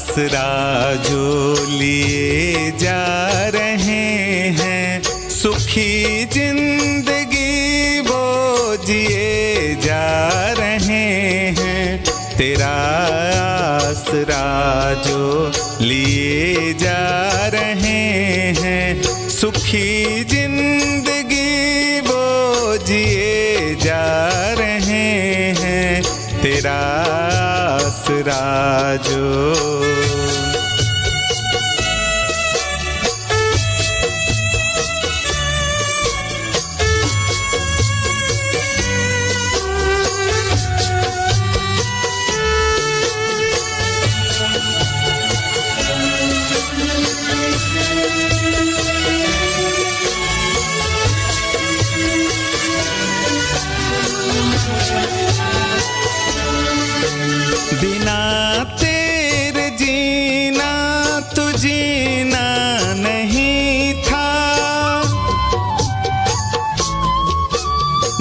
आसरा जो लिए जा रहे हैं, सुखी जिंदगी वो जिए जा रहे हैं। तेरा आसरा जो लिए जा रहे हैं, सुखी जिंदगी वो जिए जा रहे हैं। तेरा आसरा जो बिना तेरे जीना तो जीना नहीं था,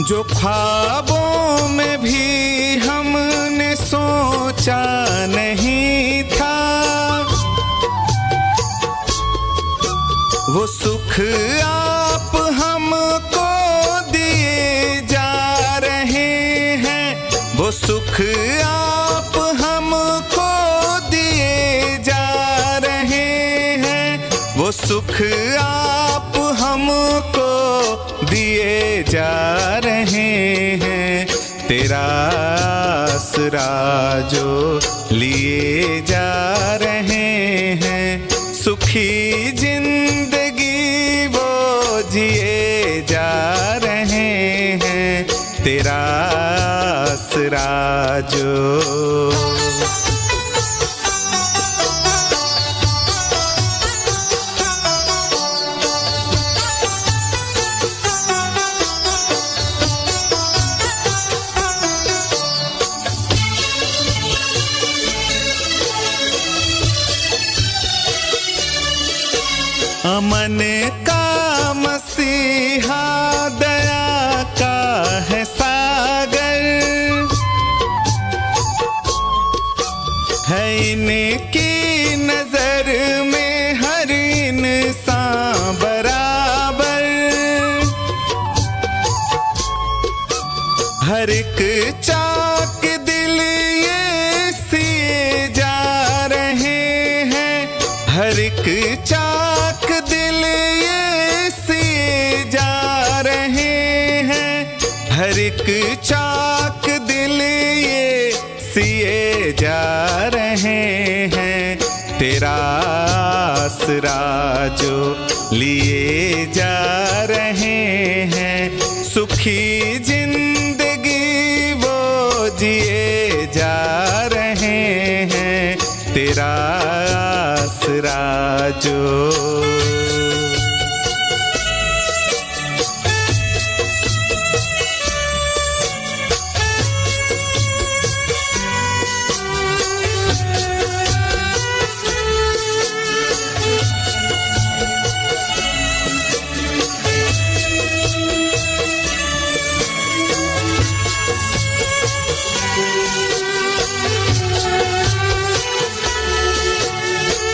जो ख्वाबों में भी हमने सोचा नहीं था, वो सुख आप हमको दिए जा रहे हैं। वो सुख आप हमको दिए जा रहे हैं। वो सुख आप हमको दिए जा रहे हैं। तेरा आसरा जो लिए जा रहे हैं, सुखी जिंदगी वो जिए जा रहे हैं। तेरा आसरा जो अमन का मसीहा दया का है सागर, है इनकी नजर में हर इंसान बराबर। हर एक चाक दिल ये सिए जा रहे हैं। हर एक चाक दिल ये सिए जा रहे हैं। हर एक चाक दिल ये सिए जा रहे हैं। तेरा आसरा जो लिए जा रहे हैं, सुखी जिंदगी वो जिए जा रहे हैं। तेरा आसरा जो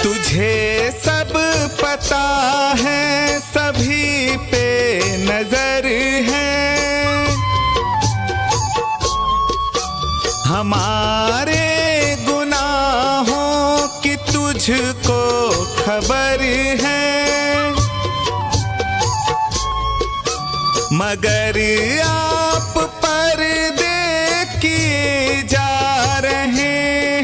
तुझे सब पता है, सभी पे नजर है। हमारे गुनाहों की तुझको खबर है, मगर आप पर्दे किए जा रहे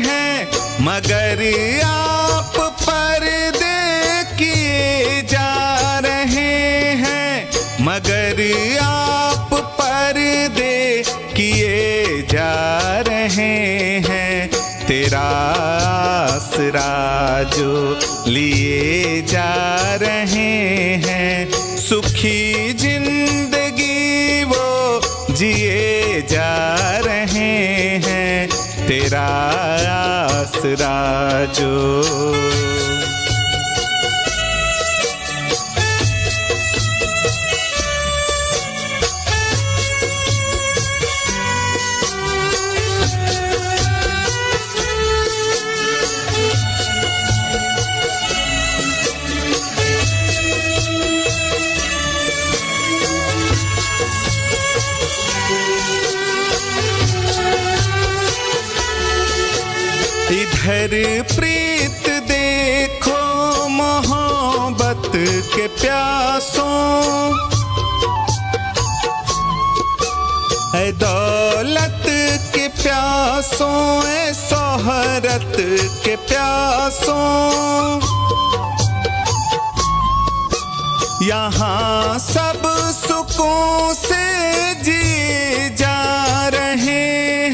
हैं। मगर आप पर्दे किए जा रहे हैं। मगर आप पर्दे किए जा रहे हैं। तेरा आसरा जो लिए जा रहे हैं, सुखी जिंदगी वो जिए जा रहे हैं। तेरा आसरा जो इधर प्रीत देखो मोहब्बत के प्यासों, ऐ दौलत के प्यासों, ऐ शोहरत के प्यासों। यहाँ सब सुकून से जी जा रहे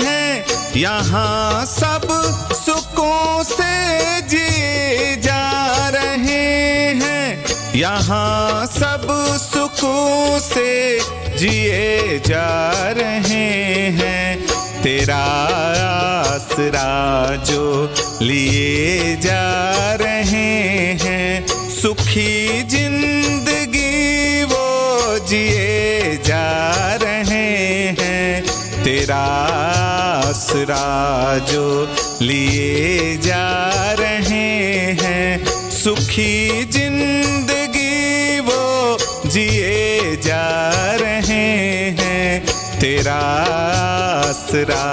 हैं, यहाँ सब सुकून से जी जा रहे हैं, यहाँ सब सुकून से जिए जा रहे हैं। तेरा आसरा जो लिए जा रहे हैं, सुखी जिंदगी वो जिए जा रहे हैं। तेरा आसरा जो लिए जा रहे हैं, सुखी जिंदगी वो जिए जा रहे हैं। तेरा आसरा